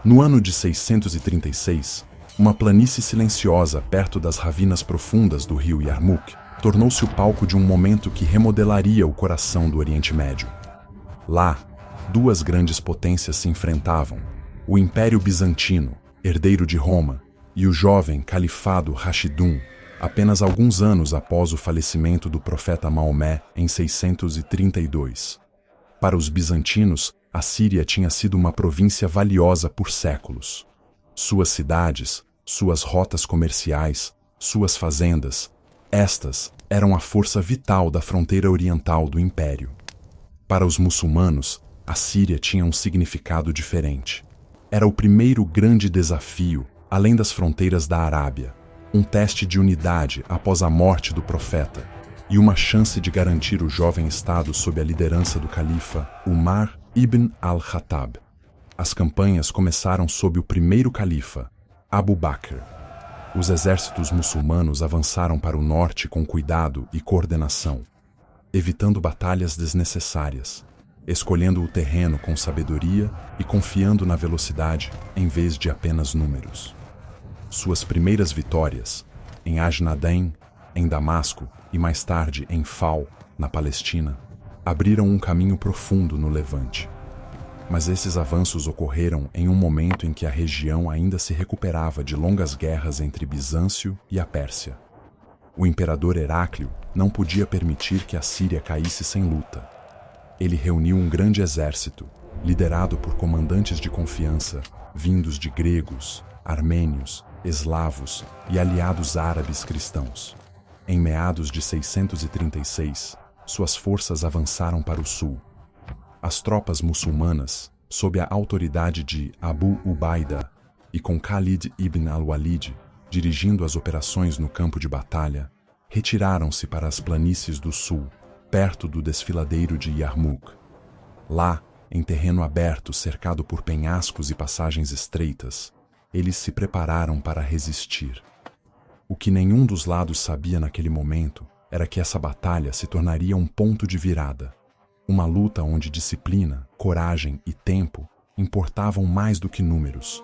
No ano de 636, uma planície silenciosa perto das ravinas profundas do rio Yarmouk tornou-se o palco de um momento que remodelaria o coração do Oriente Médio. Lá, duas grandes potências se enfrentavam: o Império Bizantino, herdeiro de Roma, e o jovem Califado Rashidun, apenas alguns anos após o falecimento do profeta Maomé em 632. Para os bizantinos, a Síria tinha sido uma província valiosa por séculos. Suas cidades, suas rotas comerciais, suas fazendas, estas eram a força vital da fronteira oriental do império. Para os muçulmanos, a Síria tinha um significado diferente. Era o primeiro grande desafio, além das fronteiras da Arábia, um teste de unidade após a morte do profeta e uma chance de garantir o jovem estado sob a liderança do califa Umar ibn al-Khattab. As campanhas começaram sob o primeiro califa, Abu Bakr. Os exércitos muçulmanos avançaram para o norte com cuidado e coordenação, evitando batalhas desnecessárias, escolhendo o terreno com sabedoria e confiando na velocidade em vez de apenas números. Suas primeiras vitórias, em Ajnadain, em Damasco e mais tarde em Fal, na Palestina, abriram um caminho profundo no Levante. Mas esses avanços ocorreram em um momento em que a região ainda se recuperava de longas guerras entre Bizâncio e a Pérsia. O imperador Heráclio não podia permitir que a Síria caísse sem luta. Ele reuniu um grande exército, liderado por comandantes de confiança, vindos de gregos, armênios, eslavos e aliados árabes cristãos. Em meados de 636, suas forças avançaram para o sul. As tropas muçulmanas, sob a autoridade de Abu Ubaida e com Khalid ibn al-Walid dirigindo as operações no campo de batalha, retiraram-se para as planícies do sul, perto do desfiladeiro de Yarmouk. Lá, em terreno aberto cercado por penhascos e passagens estreitas, eles se prepararam para resistir. O que nenhum dos lados sabia naquele momento era que essa batalha se tornaria um ponto de virada. Uma luta onde disciplina, coragem e tempo importavam mais do que números.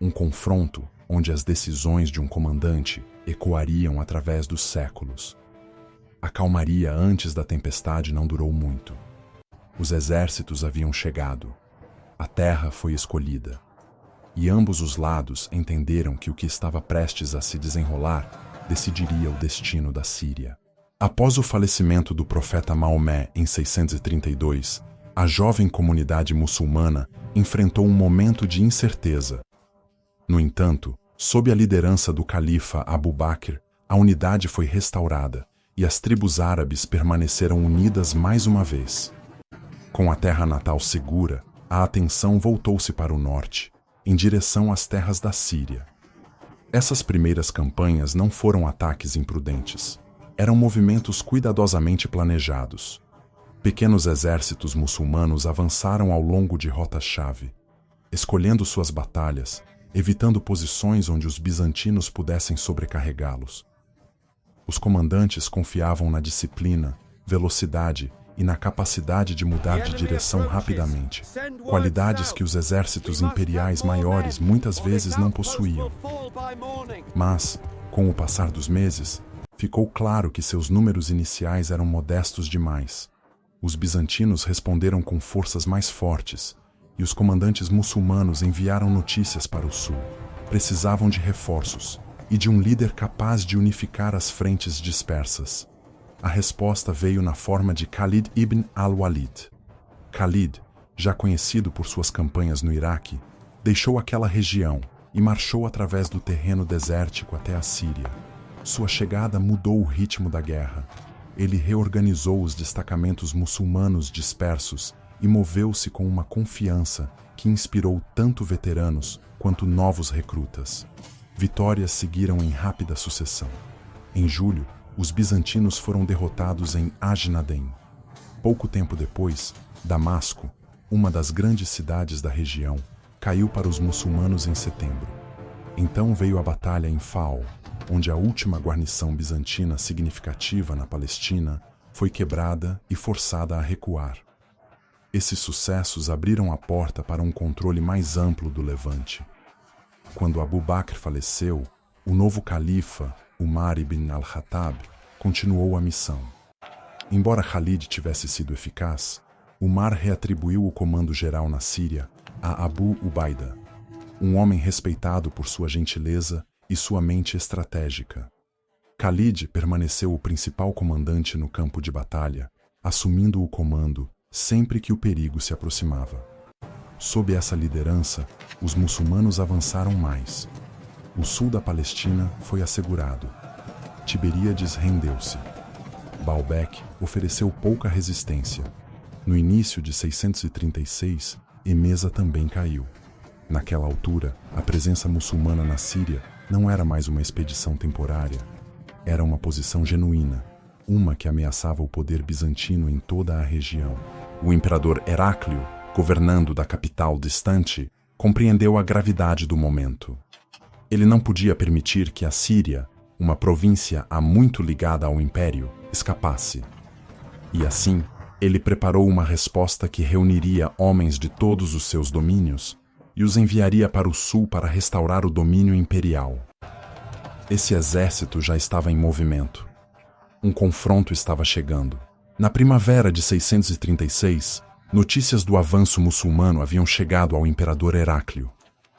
Um confronto onde as decisões de um comandante ecoariam através dos séculos. A calmaria antes da tempestade não durou muito. Os exércitos haviam chegado. A terra foi escolhida. E ambos os lados entenderam que o que estava prestes a se desenrolar decidiria o destino da Síria. Após o falecimento do profeta Maomé em 632, a jovem comunidade muçulmana enfrentou um momento de incerteza. No entanto, sob a liderança do califa Abu Bakr, a unidade foi restaurada e as tribos árabes permaneceram unidas mais uma vez. Com a terra natal segura, a atenção voltou-se para o norte, em direção às terras da Síria. Essas primeiras campanhas não foram ataques imprudentes. Eram movimentos cuidadosamente planejados. Pequenos exércitos muçulmanos avançaram ao longo de rotas-chave, escolhendo suas batalhas, evitando posições onde os bizantinos pudessem sobrecarregá-los. Os comandantes confiavam na disciplina, velocidade e na capacidade de mudar de direção rapidamente, qualidades que os exércitos imperiais maiores muitas vezes não possuíam. Mas, com o passar dos meses, ficou claro que seus números iniciais eram modestos demais. Os bizantinos responderam com forças mais fortes, e os comandantes muçulmanos enviaram notícias para o sul. Precisavam de reforços e de um líder capaz de unificar as frentes dispersas. A resposta veio na forma de Khalid ibn al-Walid. Khalid, já conhecido por suas campanhas no Iraque, deixou aquela região e marchou através do terreno desértico até a Síria. Sua chegada mudou o ritmo da guerra. Ele reorganizou os destacamentos muçulmanos dispersos e moveu-se com uma confiança que inspirou tanto veteranos quanto novos recrutas. Vitórias seguiram em rápida sucessão. Em julho, os bizantinos foram derrotados em Ajnadain. Pouco tempo depois, Damasco, uma das grandes cidades da região, caiu para os muçulmanos em setembro. Então veio a batalha em Fal, onde a última guarnição bizantina significativa na Palestina foi quebrada e forçada a recuar. Esses sucessos abriram a porta para um controle mais amplo do Levante. Quando Abu Bakr faleceu, o novo califa, Umar ibn al-Khattab, continuou a missão. Embora Khalid tivesse sido eficaz, Umar reatribuiu o comando geral na Síria a Abu Ubaida, um homem respeitado por sua gentileza e sua mente estratégica. Khalid permaneceu o principal comandante no campo de batalha, assumindo o comando sempre que o perigo se aproximava. Sob essa liderança, os muçulmanos avançaram mais. O sul da Palestina foi assegurado. Tiberíades rendeu-se. Baalbek ofereceu pouca resistência. No início de 636, Emesa também caiu. Naquela altura, a presença muçulmana na Síria não era mais uma expedição temporária. Era uma posição genuína, uma que ameaçava o poder bizantino em toda a região. O imperador Heráclio, governando da capital distante, compreendeu a gravidade do momento. Ele não podia permitir que a Síria, uma província há muito ligada ao império, escapasse. E assim, ele preparou uma resposta que reuniria homens de todos os seus domínios e os enviaria para o sul para restaurar o domínio imperial. Esse exército já estava em movimento. Um confronto estava chegando. Na primavera de 636, notícias do avanço muçulmano haviam chegado ao imperador Heráclio.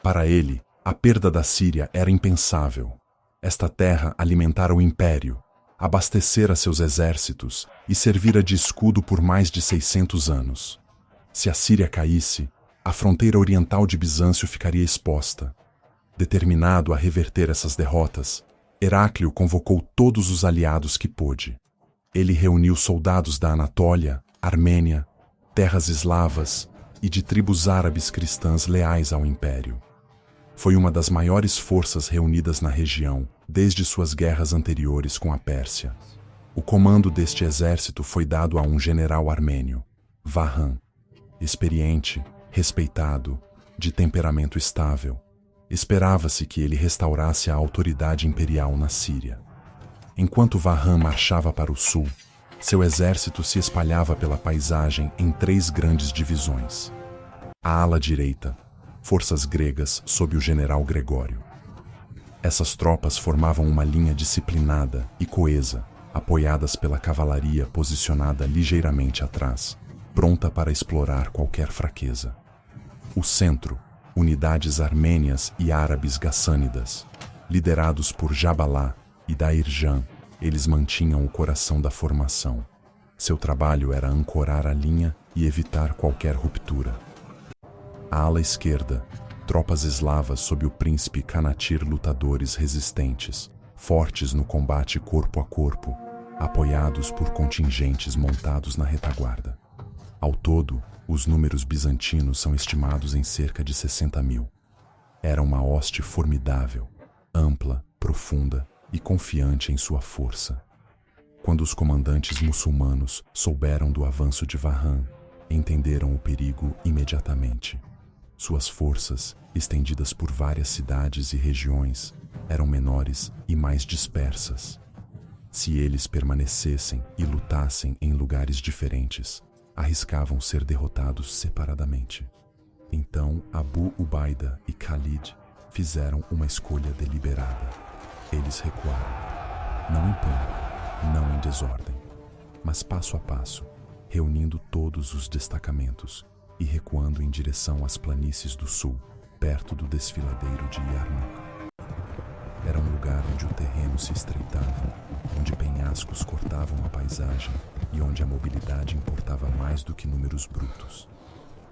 Para ele, a perda da Síria era impensável. Esta terra alimentara o império, abastecera seus exércitos e servira de escudo por mais de 600 anos. Se a Síria caísse, a fronteira oriental de Bizâncio ficaria exposta. Determinado a reverter essas derrotas, Heráclio convocou todos os aliados que pôde. Ele reuniu soldados da Anatólia, Armênia, terras eslavas e de tribos árabes cristãs leais ao império. Foi uma das maiores forças reunidas na região desde suas guerras anteriores com a Pérsia. O comando deste exército foi dado a um general armênio, Vahan, experiente, respeitado, de temperamento estável. Esperava-se que ele restaurasse a autoridade imperial na Síria. Enquanto Vahan marchava para o sul, seu exército se espalhava pela paisagem em 3 grandes divisões. A ala direita, forças gregas sob o general Gregório. Essas tropas formavam uma linha disciplinada e coesa, apoiadas pela cavalaria posicionada ligeiramente atrás, pronta para explorar qualquer fraqueza. O centro, unidades armênias e árabes gassânidas, liderados por Jabalá e Dairjan, eles mantinham o coração da formação. Seu trabalho era ancorar a linha e evitar qualquer ruptura. A ala esquerda, tropas eslavas sob o príncipe Canatir, lutadores resistentes, fortes no combate corpo a corpo, apoiados por contingentes montados na retaguarda. Ao todo, os números bizantinos são estimados em cerca de 60.000. Era uma hoste formidável, ampla, profunda e confiante em sua força. Quando os comandantes muçulmanos souberam do avanço de Vahan, entenderam o perigo imediatamente. Suas forças, estendidas por várias cidades e regiões, eram menores e mais dispersas. Se eles permanecessem e lutassem em lugares diferentes, arriscavam ser derrotados separadamente. Então Abu Ubaida e Khalid fizeram uma escolha deliberada. Eles recuaram, não em pânico, não em desordem, mas passo a passo, reunindo todos os destacamentos e recuando em direção às planícies do sul, perto do desfiladeiro de Yarmouk. Era um lugar onde o terreno se estreitava, onde penhascos cortavam a paisagem e onde a mobilidade importava mais do que números brutos.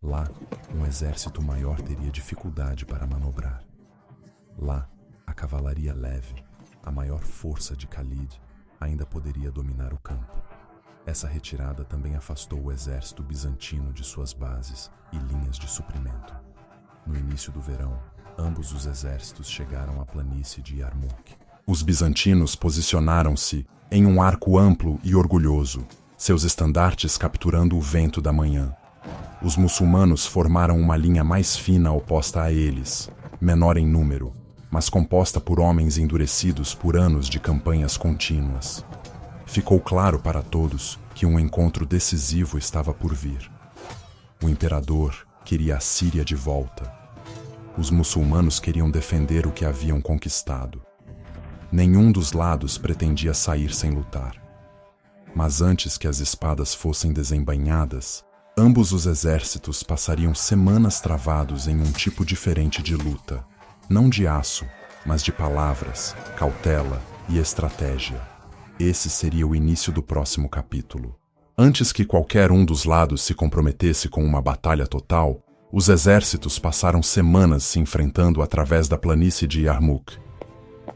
Lá, um exército maior teria dificuldade para manobrar. Lá, a cavalaria leve, a maior força de Khalid, ainda poderia dominar o campo. Essa retirada também afastou o exército bizantino de suas bases e linhas de suprimento. No início do verão, ambos os exércitos chegaram à planície de Yarmouk. Os bizantinos posicionaram-se em um arco amplo e orgulhoso, seus estandartes capturando o vento da manhã. Os muçulmanos formaram uma linha mais fina oposta a eles, menor em número, mas composta por homens endurecidos por anos de campanhas contínuas. Ficou claro para todos que um encontro decisivo estava por vir. O imperador queria a Síria de volta. Os muçulmanos queriam defender o que haviam conquistado. Nenhum dos lados pretendia sair sem lutar. Mas antes que as espadas fossem desembainhadas, ambos os exércitos passariam semanas travados em um tipo diferente de luta. Não de aço, mas de palavras, cautela e estratégia. Esse seria o início do próximo capítulo. Antes que qualquer um dos lados se comprometesse com uma batalha total, os exércitos passaram semanas se enfrentando através da planície de Yarmouk.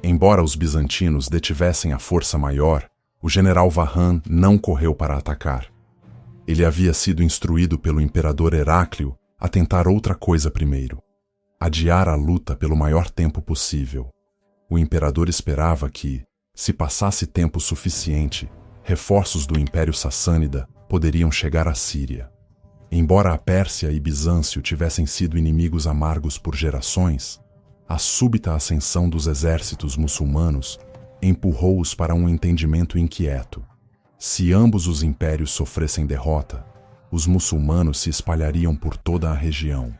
Embora os bizantinos detivessem a força maior, o general Vahan não correu para atacar. Ele havia sido instruído pelo imperador Heráclio a tentar outra coisa primeiro: adiar a luta pelo maior tempo possível. O imperador esperava que, se passasse tempo suficiente, reforços do Império Sassânida poderiam chegar à Síria. Embora a Pérsia e Bizâncio tivessem sido inimigos amargos por gerações, a súbita ascensão dos exércitos muçulmanos empurrou-os para um entendimento inquieto. Se ambos os impérios sofressem derrota, os muçulmanos se espalhariam por toda a região.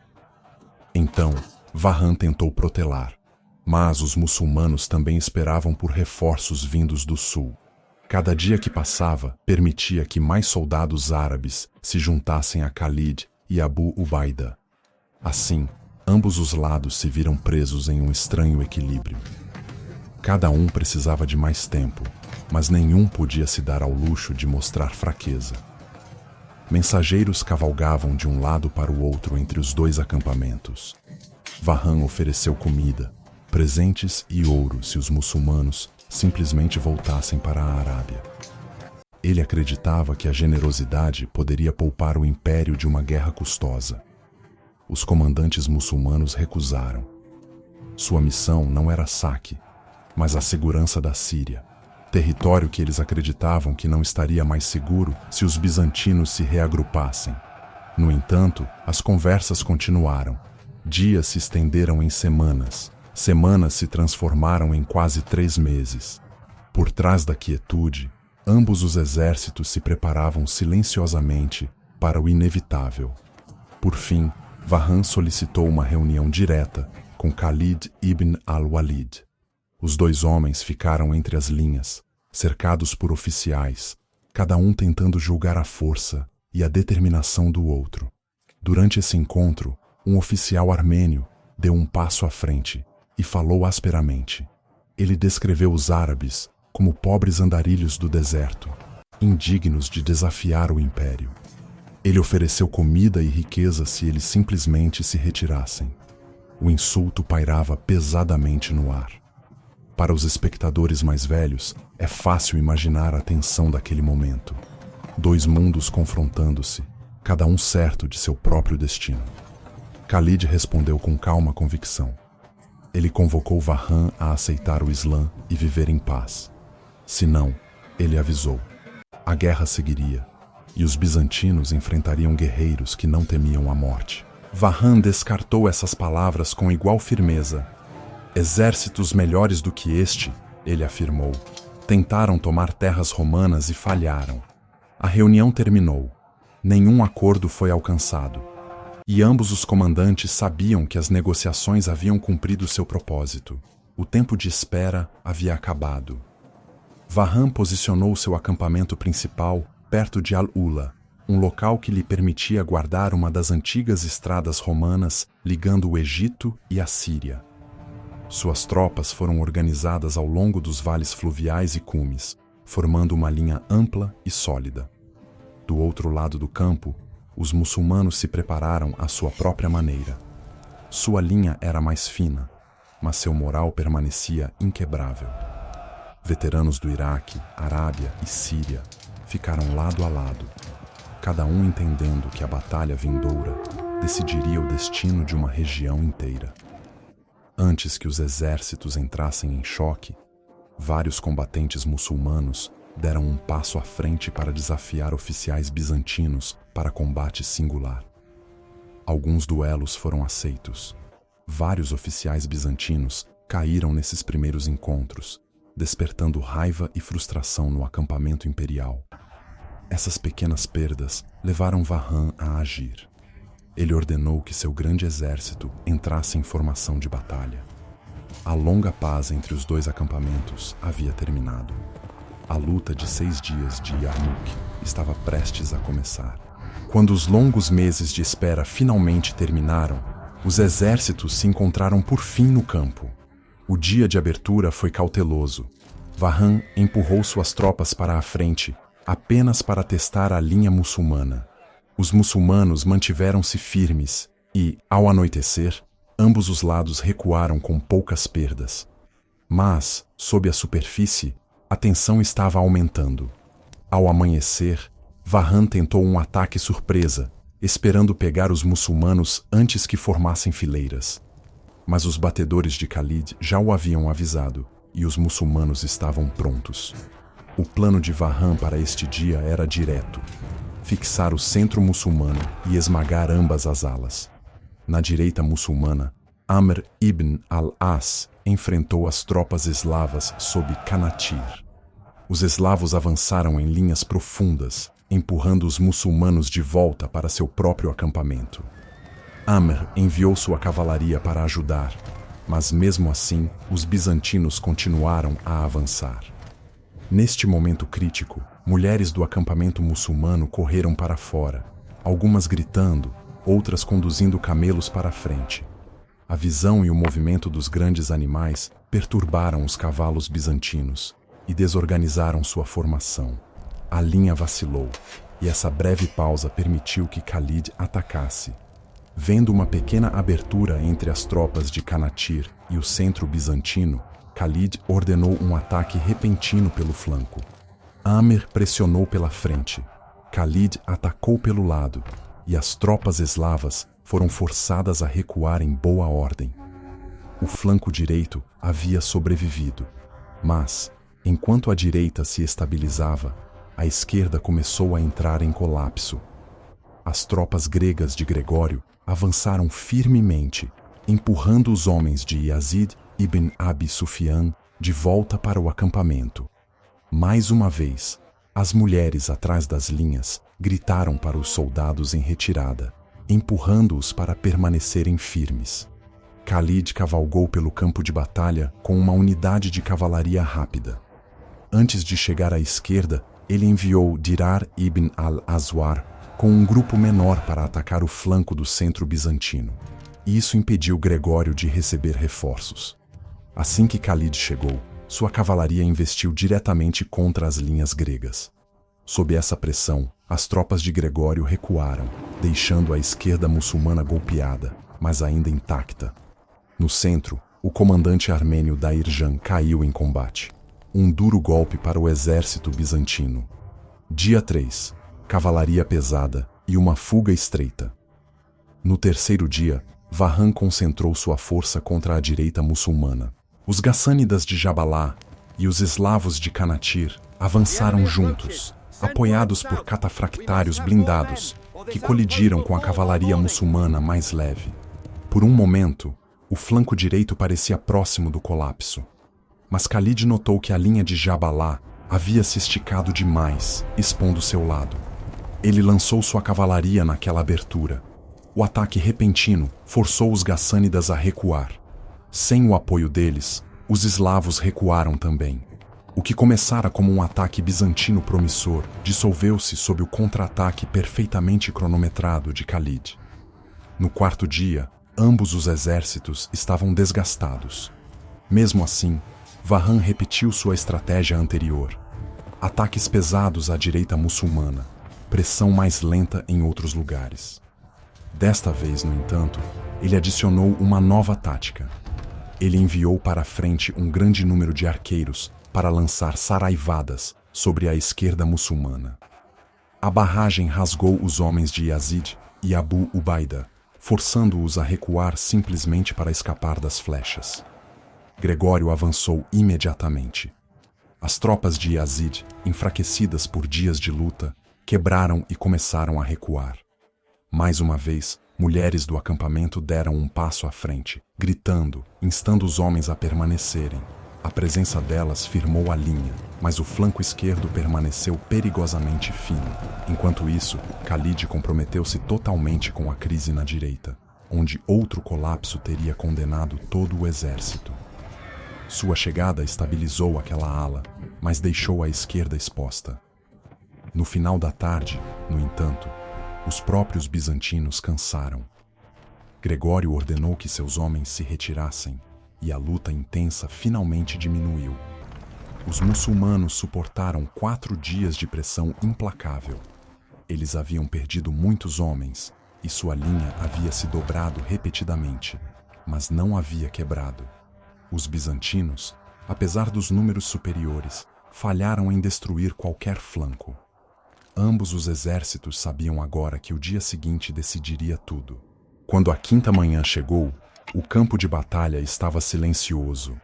Então, Vahan tentou protelar, mas os muçulmanos também esperavam por reforços vindos do sul. Cada dia que passava permitia que mais soldados árabes se juntassem a Khalid e Abu Ubaida. Assim, ambos os lados se viram presos em um estranho equilíbrio. Cada um precisava de mais tempo, mas nenhum podia se dar ao luxo de mostrar fraqueza. Mensageiros cavalgavam de um lado para o outro entre os dois acampamentos. Vahan ofereceu comida, presentes e ouro se os muçulmanos simplesmente voltassem para a Arábia. Ele acreditava que a generosidade poderia poupar o império de uma guerra custosa. Os comandantes muçulmanos recusaram. Sua missão não era saque, mas a segurança da Síria, território que eles acreditavam que não estaria mais seguro se os bizantinos se reagrupassem. No entanto, as conversas continuaram. Dias se estenderam em semanas. Semanas se transformaram em quase 3 meses. Por trás da quietude, ambos os exércitos se preparavam silenciosamente para o inevitável. Por fim, Vahan solicitou uma reunião direta com Khalid ibn al-Walid. Os dois homens ficaram entre as linhas, cercados por oficiais, cada um tentando julgar a força e a determinação do outro. Durante esse encontro, um oficial armênio deu um passo à frente e falou asperamente. Ele descreveu os árabes como pobres andarilhos do deserto, indignos de desafiar o império. Ele ofereceu comida e riqueza se eles simplesmente se retirassem. O insulto pairava pesadamente no ar. Para os espectadores mais velhos, é fácil imaginar a tensão daquele momento. 2 mundos confrontando-se, cada um certo de seu próprio destino. Khalid respondeu com calma convicção. Ele convocou Vahan a aceitar o Islã e viver em paz. Se não, ele avisou, a guerra seguiria, e os bizantinos enfrentariam guerreiros que não temiam a morte. Vahan descartou essas palavras com igual firmeza. Exércitos melhores do que este, ele afirmou, tentaram tomar terras romanas e falharam. A reunião terminou. Nenhum acordo foi alcançado. E ambos os comandantes sabiam que as negociações haviam cumprido seu propósito. O tempo de espera havia acabado. Vahan posicionou seu acampamento principal perto de Al-Ula, um local que lhe permitia guardar uma das antigas estradas romanas ligando o Egito e a Síria. Suas tropas foram organizadas ao longo dos vales fluviais e cumes, formando uma linha ampla e sólida. Do outro lado do campo, os muçulmanos se prepararam à sua própria maneira. Sua linha era mais fina, mas seu moral permanecia inquebrável. Veteranos do Iraque, Arábia e Síria ficaram lado a lado, cada um entendendo que a batalha vindoura decidiria o destino de uma região inteira. Antes que os exércitos entrassem em choque, vários combatentes muçulmanos deram um passo à frente para desafiar oficiais bizantinos para combate singular. Alguns duelos foram aceitos. Vários oficiais bizantinos caíram nesses primeiros encontros, despertando raiva e frustração no acampamento imperial. Essas pequenas perdas levaram Vahan a agir. Ele ordenou que seu grande exército entrasse em formação de batalha. A longa paz entre os dois acampamentos havia terminado. A luta de 6 dias de Yarmouk estava prestes a começar. Quando os longos meses de espera finalmente terminaram, os exércitos se encontraram por fim no campo. O dia de abertura foi cauteloso. Vahan empurrou suas tropas para a frente, apenas para testar a linha muçulmana. Os muçulmanos mantiveram-se firmes e, ao anoitecer, ambos os lados recuaram com poucas perdas. Mas, sob a superfície, a tensão estava aumentando. Ao amanhecer, Vahan tentou um ataque surpresa, esperando pegar os muçulmanos antes que formassem fileiras. Mas os batedores de Khalid já o haviam avisado, e os muçulmanos estavam prontos. O plano de Vahan para este dia era direto: fixar o centro muçulmano e esmagar ambas as alas. Na direita muçulmana, Amr ibn al-As enfrentou as tropas eslavas sob Kanatir. Os eslavos avançaram em linhas profundas, empurrando os muçulmanos de volta para seu próprio acampamento. Amr enviou sua cavalaria para ajudar, mas mesmo assim, os bizantinos continuaram a avançar. Neste momento crítico, mulheres do acampamento muçulmano correram para fora, algumas gritando, outras conduzindo camelos para a frente. A visão e o movimento dos grandes animais perturbaram os cavalos bizantinos e desorganizaram sua formação. A linha vacilou, e essa breve pausa permitiu que Khalid atacasse. Vendo uma pequena abertura entre as tropas de Kanatir e o centro bizantino, Khalid ordenou um ataque repentino pelo flanco. Amr pressionou pela frente, Khalid atacou pelo lado, e as tropas eslavas foram forçadas a recuar em boa ordem. O flanco direito havia sobrevivido, mas, enquanto a direita se estabilizava, a esquerda começou a entrar em colapso. As tropas gregas de Gregório avançaram firmemente, empurrando os homens de Yazid ibn Abi Sufyan de volta para o acampamento. Mais uma vez, as mulheres atrás das linhas gritaram para os soldados em retirada, empurrando-os para permanecerem firmes. Khalid cavalgou pelo campo de batalha com uma unidade de cavalaria rápida. Antes de chegar à esquerda, ele enviou Dirar ibn al-Azwar com um grupo menor para atacar o flanco do centro bizantino. E isso impediu Gregório de receber reforços. Assim que Khalid chegou, sua cavalaria investiu diretamente contra as linhas gregas. Sob essa pressão, as tropas de Gregório recuaram, deixando a esquerda muçulmana golpeada, mas ainda intacta. No centro, o comandante armênio Dairjan caiu em combate. Um duro golpe para o exército bizantino. Dia 3. Cavalaria pesada e uma fuga estreita. No terceiro dia, Vahan concentrou sua força contra a direita muçulmana. Os gassânidas de Jabalá e os eslavos de Kanatir avançaram juntos, apoiados por catafractários blindados que colidiram com a cavalaria muçulmana mais leve. Por um momento, o flanco direito parecia próximo do colapso. Mas Khalid notou que a linha de Jabalá havia se esticado demais, expondo seu lado. Ele lançou sua cavalaria naquela abertura. O ataque repentino forçou os gassânidas a recuar. Sem o apoio deles, os eslavos recuaram também. O que começara como um ataque bizantino promissor dissolveu-se sob o contra-ataque perfeitamente cronometrado de Khalid. No quarto dia, ambos os exércitos estavam desgastados. Mesmo assim, Vahan repetiu sua estratégia anterior. Ataques pesados à direita muçulmana, pressão mais lenta em outros lugares. Desta vez, no entanto, ele adicionou uma nova tática. Ele enviou para a frente um grande número de arqueiros para lançar saraivadas sobre a esquerda muçulmana. A barragem rasgou os homens de Yazid e Abu Ubaida, forçando-os a recuar simplesmente para escapar das flechas. Gregório avançou imediatamente. As tropas de Yazid, enfraquecidas por dias de luta, quebraram e começaram a recuar. Mais uma vez, mulheres do acampamento deram um passo à frente, gritando, instando os homens a permanecerem. A presença delas firmou a linha, mas o flanco esquerdo permaneceu perigosamente fino. Enquanto isso, Khalid comprometeu-se totalmente com a crise na direita, onde outro colapso teria condenado todo o exército. Sua chegada estabilizou aquela ala, mas deixou a esquerda exposta. No final da tarde, no entanto, os próprios bizantinos cansaram. Gregório ordenou que seus homens se retirassem, e a luta intensa finalmente diminuiu. Os muçulmanos suportaram 4 dias de pressão implacável. Eles haviam perdido muitos homens, e sua linha havia se dobrado repetidamente, mas não havia quebrado. Os bizantinos, apesar dos números superiores, falharam em destruir qualquer flanco. Ambos os exércitos sabiam agora que o dia seguinte decidiria tudo. Quando a quinta manhã chegou, o campo de batalha estava silencioso.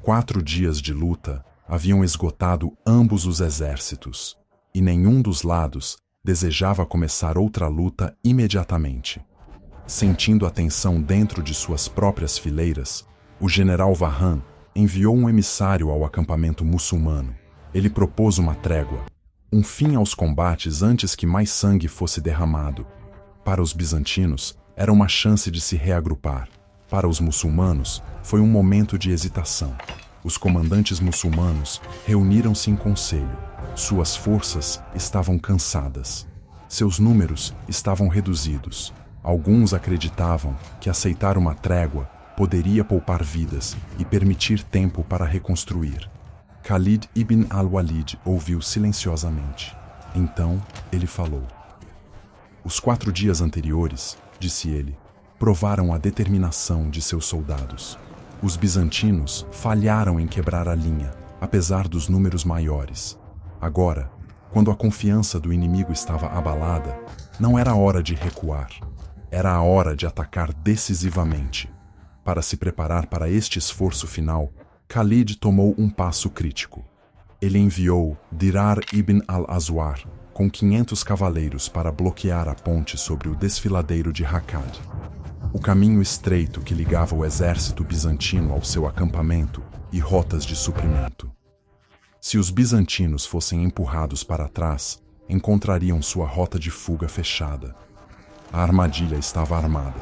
4 dias de luta haviam esgotado ambos os exércitos, e nenhum dos lados desejava começar outra luta imediatamente. Sentindo a tensão dentro de suas próprias fileiras, o general Vahan enviou um emissário ao acampamento muçulmano. Ele propôs uma trégua, um fim aos combates antes que mais sangue fosse derramado. Para os bizantinos, era uma chance de se reagrupar. Para os muçulmanos, foi um momento de hesitação. Os comandantes muçulmanos reuniram-se em conselho. Suas forças estavam cansadas. Seus números estavam reduzidos. Alguns acreditavam que aceitar uma trégua poderia poupar vidas e permitir tempo para reconstruir. Khalid ibn al-Walid ouviu silenciosamente. Então, ele falou. Os 4 dias anteriores, disse ele, provaram a determinação de seus soldados. Os bizantinos falharam em quebrar a linha, apesar dos números maiores. Agora, quando a confiança do inimigo estava abalada, não era hora de recuar. Era a hora de atacar decisivamente. Para se preparar para este esforço final, Khalid tomou um passo crítico. Ele enviou Dirar ibn al-Azwar com 500 cavaleiros para bloquear a ponte sobre o desfiladeiro de Hakkad. O caminho estreito que ligava o exército bizantino ao seu acampamento e rotas de suprimento. Se os bizantinos fossem empurrados para trás, encontrariam sua rota de fuga fechada. A armadilha estava armada.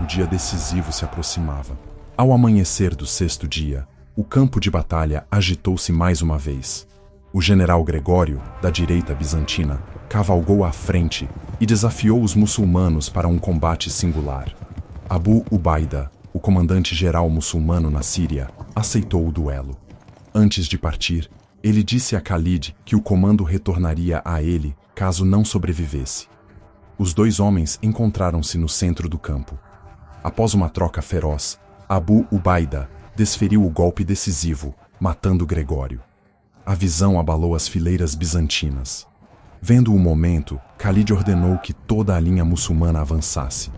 O dia decisivo se aproximava. Ao amanhecer do 6º dia, o campo de batalha agitou-se mais uma vez. O general Gregório, da direita bizantina, cavalgou à frente e desafiou os muçulmanos para um combate singular. Abu Ubaida, o comandante-geral muçulmano na Síria, aceitou o duelo. Antes de partir, ele disse a Khalid que o comando retornaria a ele caso não sobrevivesse. Os 2 homens encontraram-se no centro do campo. Após uma troca feroz, Abu Ubaida desferiu o golpe decisivo, matando Gregório. A visão abalou as fileiras bizantinas. Vendo o momento, Khalid ordenou que toda a linha muçulmana avançasse.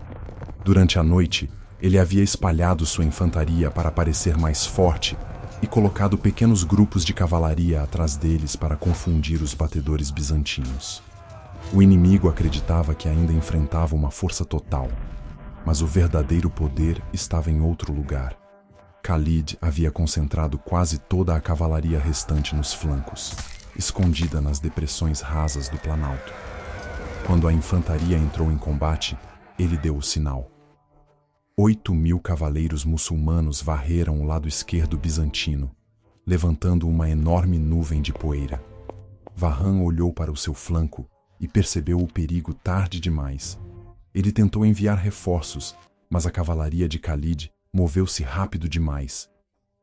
Durante a noite, ele havia espalhado sua infantaria para parecer mais forte e colocado pequenos grupos de cavalaria atrás deles para confundir os batedores bizantinos. O inimigo acreditava que ainda enfrentava uma força total, mas o verdadeiro poder estava em outro lugar. Khalid havia concentrado quase toda a cavalaria restante nos flancos, escondida nas depressões rasas do planalto. Quando a infantaria entrou em combate, ele deu o sinal. 8.000 cavaleiros muçulmanos varreram o lado esquerdo bizantino, levantando uma enorme nuvem de poeira. Vahan olhou para o seu flanco e percebeu o perigo tarde demais. Ele tentou enviar reforços, mas a cavalaria de Khalid moveu-se rápido demais.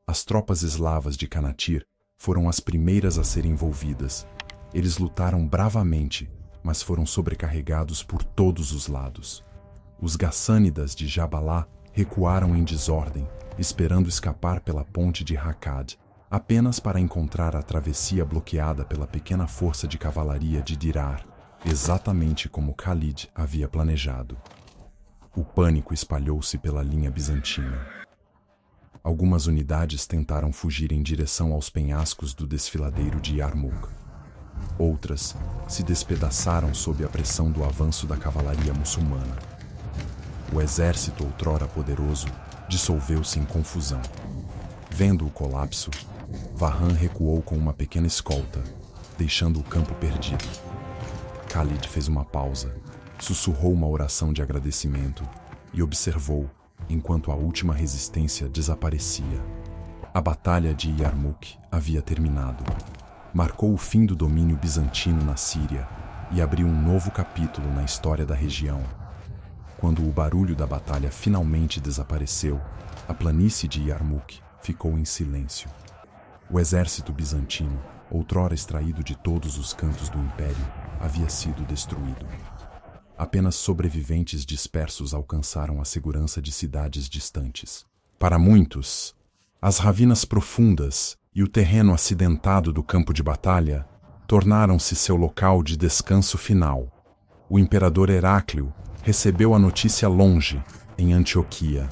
As tropas eslavas de Canatir foram as primeiras a serem envolvidas. Eles lutaram bravamente, mas foram sobrecarregados por todos os lados. Os gassânidas de Jabalá recuaram em desordem, esperando escapar pela ponte de Hakkad, apenas para encontrar a travessia bloqueada pela pequena força de cavalaria de Dirar, exatamente como Khalid havia planejado. O pânico espalhou-se pela linha bizantina. Algumas unidades tentaram fugir em direção aos penhascos do desfiladeiro de Yarmouk. Outras se despedaçaram sob a pressão do avanço da cavalaria muçulmana. O exército outrora poderoso dissolveu-se em confusão. Vendo o colapso, Vahan recuou com uma pequena escolta, deixando o campo perdido. Khalid fez uma pausa, sussurrou uma oração de agradecimento e observou enquanto a última resistência desaparecia. A Batalha de Yarmouk havia terminado. Marcou o fim do domínio bizantino na Síria e abriu um novo capítulo na história da região. Quando o barulho da batalha finalmente desapareceu, a planície de Yarmouk ficou em silêncio. O exército bizantino, outrora extraído de todos os cantos do império, havia sido destruído. Apenas sobreviventes dispersos alcançaram a segurança de cidades distantes. Para muitos, as ravinas profundas e o terreno acidentado do campo de batalha tornaram-se seu local de descanso final. O imperador Heráclio recebeu a notícia longe, em Antioquia.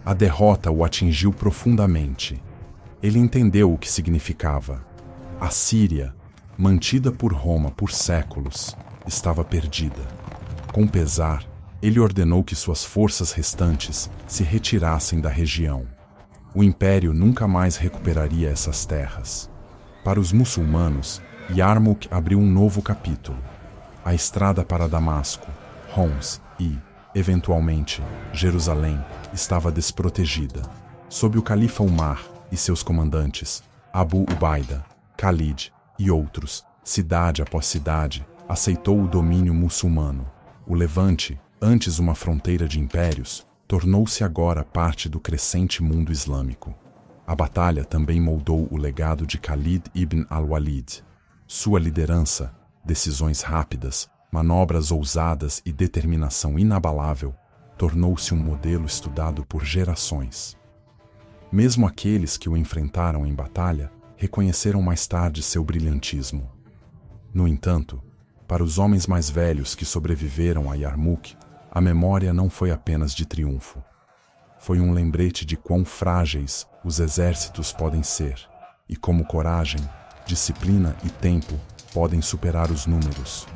A derrota o atingiu profundamente. Ele entendeu o que significava. A Síria, mantida por Roma por séculos, estava perdida. Com pesar, ele ordenou que suas forças restantes se retirassem da região. O império nunca mais recuperaria essas terras. Para os muçulmanos, Yarmouk abriu um novo capítulo. A estrada para Damasco, Homs e, eventualmente, Jerusalém estava desprotegida. Sob o califa Umar e seus comandantes, Abu Ubaida, Khalid e outros, cidade após cidade, aceitou o domínio muçulmano. O Levante, antes uma fronteira de impérios, tornou-se agora parte do crescente mundo islâmico. A batalha também moldou o legado de Khalid ibn al-Walid. Sua liderança, decisões rápidas, manobras ousadas e determinação inabalável, tornou-se um modelo estudado por gerações. Mesmo aqueles que o enfrentaram em batalha reconheceram mais tarde seu brilhantismo. No entanto, para os homens mais velhos que sobreviveram a Yarmouk, a memória não foi apenas de triunfo. Foi um lembrete de quão frágeis os exércitos podem ser e como coragem, disciplina e tempo podem superar os números.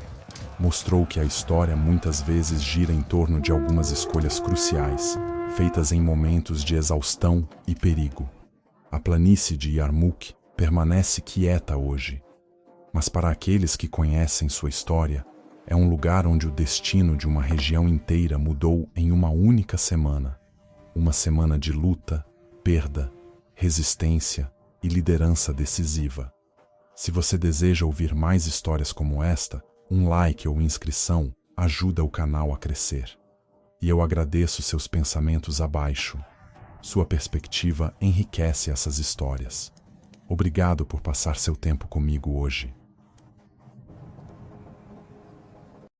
Mostrou que a história muitas vezes gira em torno de algumas escolhas cruciais, feitas em momentos de exaustão e perigo. A planície de Yarmouk permanece quieta hoje, mas para aqueles que conhecem sua história, é um lugar onde o destino de uma região inteira mudou em uma única semana. Uma semana de luta, perda, resistência e liderança decisiva. Se você deseja ouvir mais histórias como esta, um like ou inscrição ajuda o canal a crescer. E eu agradeço seus pensamentos abaixo. Sua perspectiva enriquece essas histórias. Obrigado por passar seu tempo comigo hoje.